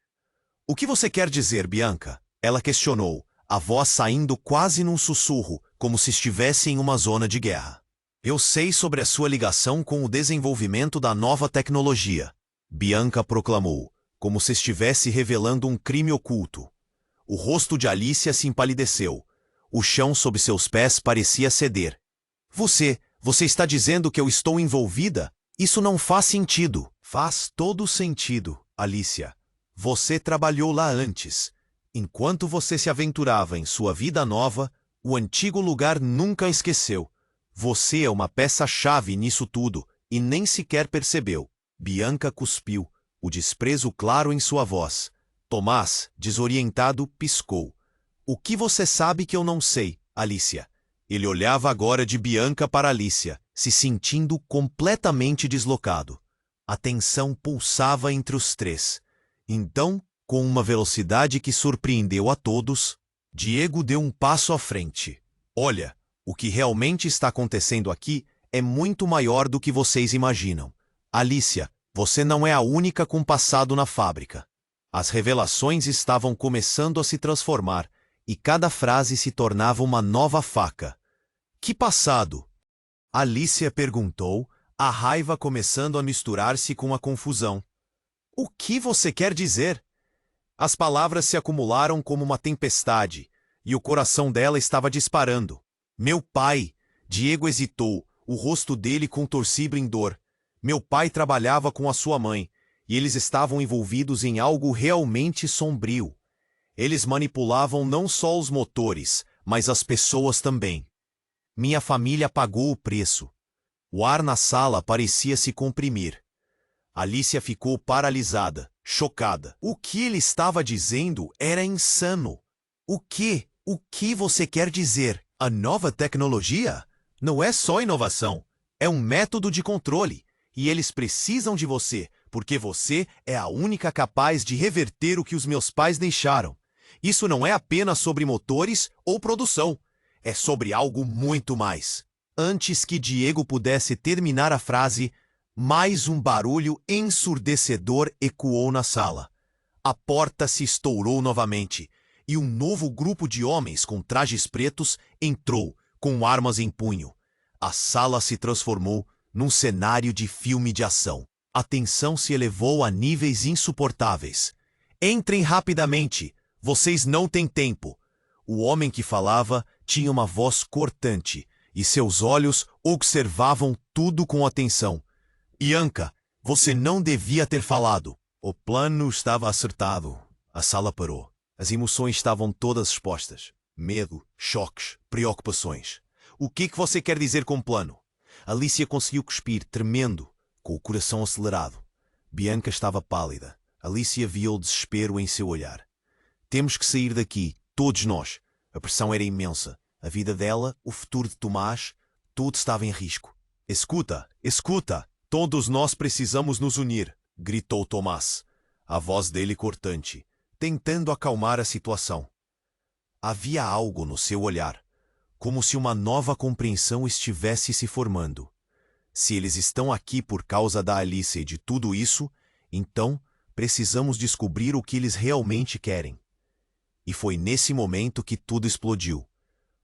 O que você quer dizer, Bianca? Ela questionou, a voz saindo quase num sussurro, como se estivesse em uma zona de guerra. Eu sei sobre a sua ligação com o desenvolvimento da nova tecnologia, Bianca proclamou, como se estivesse revelando um crime oculto. O rosto de Alicia se empalideceu. O chão sob seus pés parecia ceder. Você está dizendo que eu estou envolvida? Isso não faz sentido. Faz todo sentido, Alicia. Você trabalhou lá antes. Enquanto você se aventurava em sua vida nova, o antigo lugar nunca esqueceu. Você é uma peça-chave nisso tudo, e nem sequer percebeu. Bianca cuspiu, o desprezo claro em sua voz. Tomás, desorientado, piscou. O que você sabe que eu não sei, Alicia? Ele olhava agora de Bianca para Alicia, se sentindo completamente deslocado. A tensão pulsava entre os três. Então, com uma velocidade que surpreendeu a todos, Diego deu um passo à frente. Olha, o que realmente está acontecendo aqui é muito maior do que vocês imaginam. Alicia, você não é a única com passado na fábrica. As revelações estavam começando a se transformar, e cada frase se tornava uma nova faca. Que passado? Alicia perguntou, a raiva começando a misturar-se com a confusão. O que você quer dizer? As palavras se acumularam como uma tempestade, e o coração dela estava disparando. Meu pai! Diego hesitou, o rosto dele contorcido em dor. Meu pai trabalhava com a sua mãe, e eles estavam envolvidos em algo realmente sombrio. Eles manipulavam não só os motores, mas as pessoas também. Minha família pagou o preço. O ar na sala parecia se comprimir. Alicia ficou paralisada, chocada. O que ele estava dizendo era insano. O que você quer dizer? A nova tecnologia? Não é só inovação. É um método de controle. E eles precisam de você, porque você é a única capaz de reverter o que os meus pais deixaram. Isso não é apenas sobre motores ou produção. É sobre algo muito mais. Antes que Diego pudesse terminar a frase, mais um barulho ensurdecedor ecoou na sala. A porta se estourou novamente, e um novo grupo de homens com trajes pretos entrou, com armas em punho. A sala se transformou num cenário de filme de ação. A tensão se elevou a níveis insuportáveis. Entrem rapidamente! Vocês não têm tempo! O homem que falava tinha uma voz cortante, e seus olhos observavam tudo com atenção. Bianca, você não devia ter falado. O plano estava acertado. A sala parou. As emoções estavam todas expostas. Medo, choques, preocupações. O que você quer dizer com plano? Alicia conseguiu cuspir, tremendo, com o coração acelerado. Bianca estava pálida. Alicia via o desespero em seu olhar. Temos que sair daqui, todos nós. A pressão era imensa. A vida dela, o futuro de Tomás, tudo estava em risco. Escuta, escuta! Todos nós precisamos nos unir, gritou Tomás, a voz dele cortante, tentando acalmar a situação. Havia algo no seu olhar, como se uma nova compreensão estivesse se formando. Se eles estão aqui por causa da Alice e de tudo isso, então precisamos descobrir o que eles realmente querem. E foi nesse momento que tudo explodiu.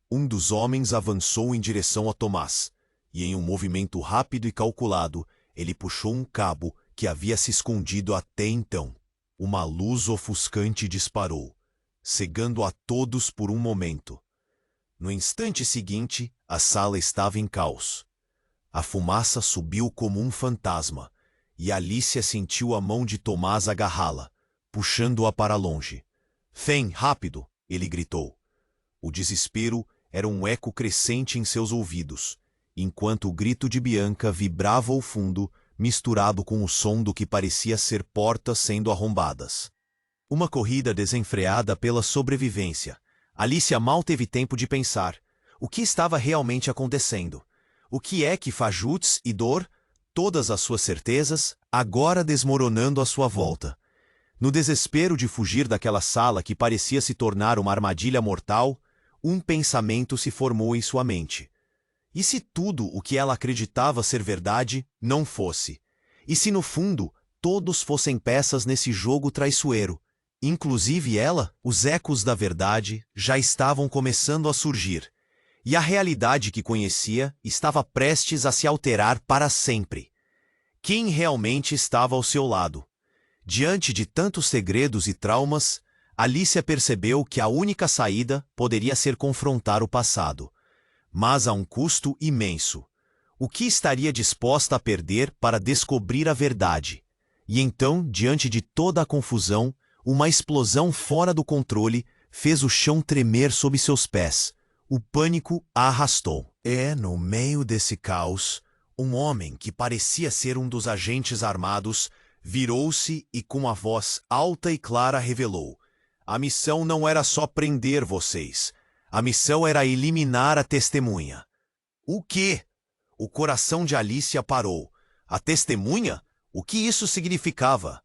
Um dos homens avançou em direção a Tomás, e em um movimento rápido e calculado, ele puxou um cabo que havia se escondido até então. Uma luz ofuscante disparou, cegando a todos por um momento. No instante seguinte, a sala estava em caos. A fumaça subiu como um fantasma, e Alicia sentiu a mão de Tomás agarrá-la, puxando-a para longe. Vem, rápido! Ele gritou. O desespero era um eco crescente em seus ouvidos, enquanto o grito de Bianca vibrava ao fundo, misturado com o som do que parecia ser portas sendo arrombadas. Uma corrida desenfreada pela sobrevivência. Alicia mal teve tempo de pensar. O que estava realmente acontecendo? O que é que Fajuts e Dor, todas as suas certezas, agora desmoronando à sua volta? No desespero de fugir daquela sala que parecia se tornar uma armadilha mortal, um pensamento se formou em sua mente. E se tudo o que ela acreditava ser verdade não fosse? E se no fundo todos fossem peças nesse jogo traiçoeiro? Inclusive ela, os ecos da verdade já estavam começando a surgir. E a realidade que conhecia estava prestes a se alterar para sempre. Quem realmente estava ao seu lado? Diante de tantos segredos e traumas, Alicia percebeu que a única saída poderia ser confrontar o passado, mas a um custo imenso. O que estaria disposta a perder para descobrir a verdade? E então, diante de toda a confusão, uma explosão fora do controle fez o chão tremer sob seus pés. O pânico a arrastou. No meio desse caos, um homem que parecia ser um dos agentes armados virou-se e com a voz alta e clara revelou: a missão não era só prender vocês. A missão era eliminar a testemunha. O quê? O coração de Alicia parou. A testemunha? O que isso significava?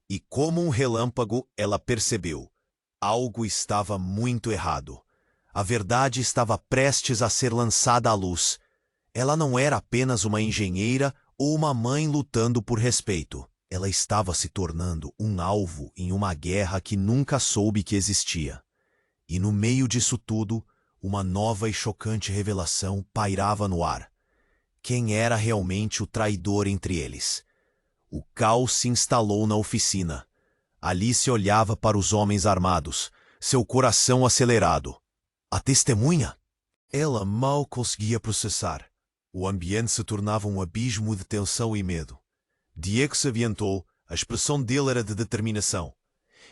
E como um relâmpago, ela percebeu. Algo estava muito errado. A verdade estava prestes a ser lançada à luz. Ela não era apenas uma engenheira ou uma mãe lutando por respeito. Ela estava se tornando um alvo em uma guerra que nunca soube que existia. E no meio disso tudo, uma nova e chocante revelação pairava no ar. Quem era realmente o traidor entre eles? O caos se instalou na oficina. Alice olhava para os homens armados, seu coração acelerado. A testemunha? Ela mal conseguia processar. O ambiente se tornava um abismo de tensão e medo. Diego se aviantou, a expressão dele era de determinação.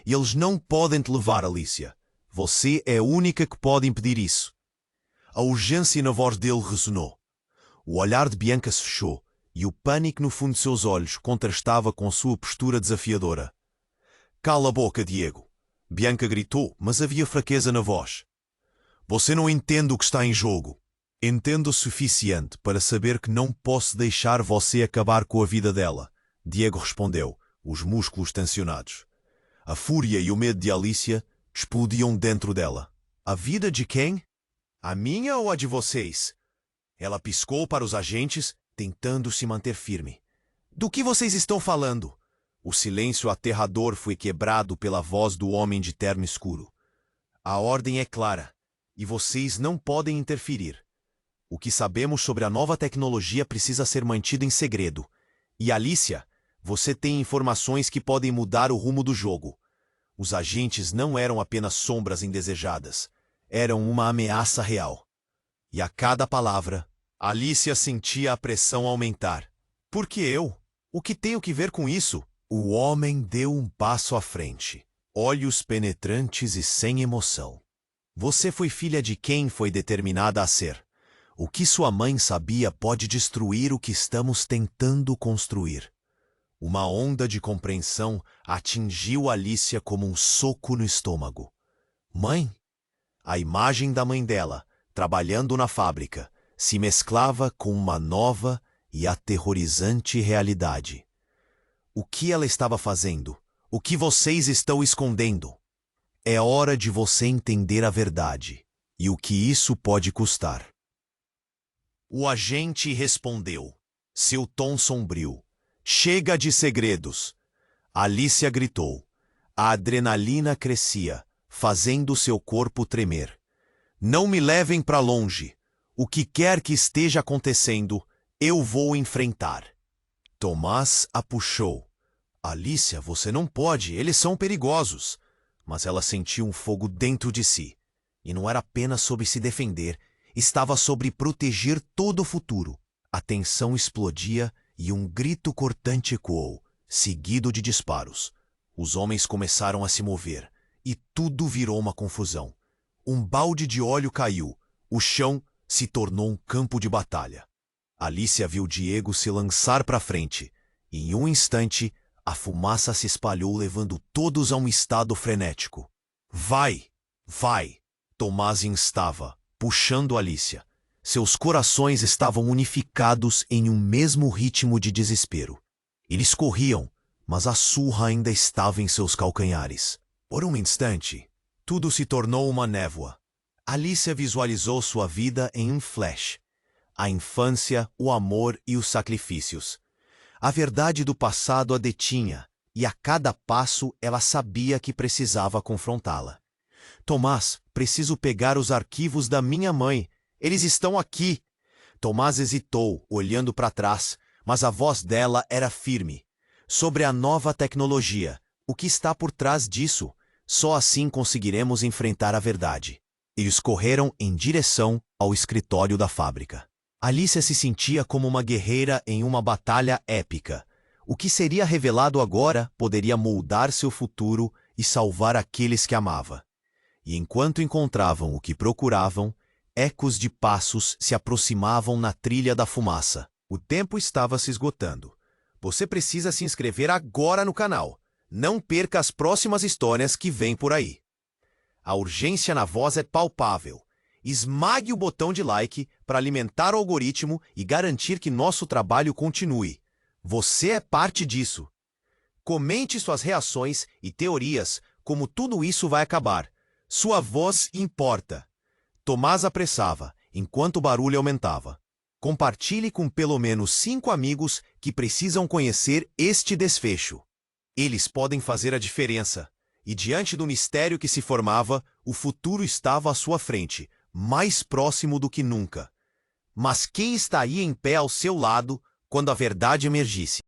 Eles não podem te levar, Alicia. Você é a única que pode impedir isso. A urgência na voz dele ressonou. O olhar de Bianca se fechou, e o pânico no fundo de seus olhos contrastava com sua postura desafiadora. Cala a boca, Diego. Bianca gritou, mas havia fraqueza na voz. Você não entende o que está em jogo. Entendo o suficiente para saber que não posso deixar você acabar com a vida dela, Diego respondeu, os músculos tensionados. A fúria e o medo de Alicia explodiam dentro dela. A vida de quem? A minha ou a de vocês? Ela piscou para os agentes, tentando se manter firme. Do que vocês estão falando? O silêncio aterrador foi quebrado pela voz do homem de terno escuro. A ordem é clara, e vocês não podem interferir. O que sabemos sobre a nova tecnologia precisa ser mantido em segredo. E Alicia, você tem informações que podem mudar o rumo do jogo. Os agentes não eram apenas sombras indesejadas. Eram uma ameaça real. E a cada palavra, Alicia sentia a pressão aumentar. Por que eu? O que tenho que ver com isso? O homem deu um passo à frente, olhos penetrantes e sem emoção. Você foi filha de quem foi determinada a ser. O que sua mãe sabia pode destruir o que estamos tentando construir. Uma onda de compreensão atingiu Alicia como um soco no estômago. Mãe? A imagem da mãe dela, trabalhando na fábrica, se mesclava com uma nova e aterrorizante realidade. O que ela estava fazendo? O que vocês estão escondendo? É hora de você entender a verdade e o que isso pode custar. O agente respondeu, seu tom sombrio. Chega de segredos. Alicia gritou. A adrenalina crescia, fazendo seu corpo tremer. Não me levem para longe. O que quer que esteja acontecendo, eu vou enfrentar. Tomás a puxou. Alicia, você não pode, eles são perigosos. Mas ela sentiu um fogo dentro de si. E não era apenas sobre se defender, estava sobre proteger todo o futuro. A tensão explodia e um grito cortante ecoou, seguido de disparos. Os homens começaram a se mover, e tudo virou uma confusão. Um balde de óleo caiu, o chão se tornou um campo de batalha. Alicia viu Diego se lançar para frente, e em um instante, a fumaça se espalhou levando todos a um estado frenético. Vai! Vai! Tomás instava, puxando Alicia. Seus corações estavam unificados em um mesmo ritmo de desespero. Eles corriam, mas a surra ainda estava em seus calcanhares. Por um instante, tudo se tornou uma névoa. Alicia visualizou sua vida em um flash. A infância, o amor e os sacrifícios. A verdade do passado a detinha, e a cada passo ela sabia que precisava confrontá-la. Tomás, preciso pegar os arquivos da minha mãe. Eles estão aqui. Tomás hesitou, olhando para trás, mas a voz dela era firme. Sobre a nova tecnologia. O que está por trás disso? Só assim conseguiremos enfrentar a verdade. Eles correram em direção ao escritório da fábrica. Alicia se sentia como uma guerreira em uma batalha épica. O que seria revelado agora poderia moldar seu futuro e salvar aqueles que amava. E enquanto encontravam o que procuravam, ecos de passos se aproximavam na trilha da fumaça. O tempo estava se esgotando. Você precisa se inscrever agora no canal. Não perca as próximas histórias que vêm por aí. A urgência na voz é palpável. Esmague o botão de like para alimentar o algoritmo e garantir que nosso trabalho continue. Você é parte disso. Comente suas reações e teorias, como tudo isso vai acabar. Sua voz importa. Tomás apressava, enquanto o barulho aumentava. Compartilhe com pelo menos 5 amigos que precisam conhecer este desfecho. Eles podem fazer a diferença. E diante do mistério que se formava, o futuro estava à sua frente, mais próximo do que nunca. Mas quem estaria em pé ao seu lado quando a verdade emergisse?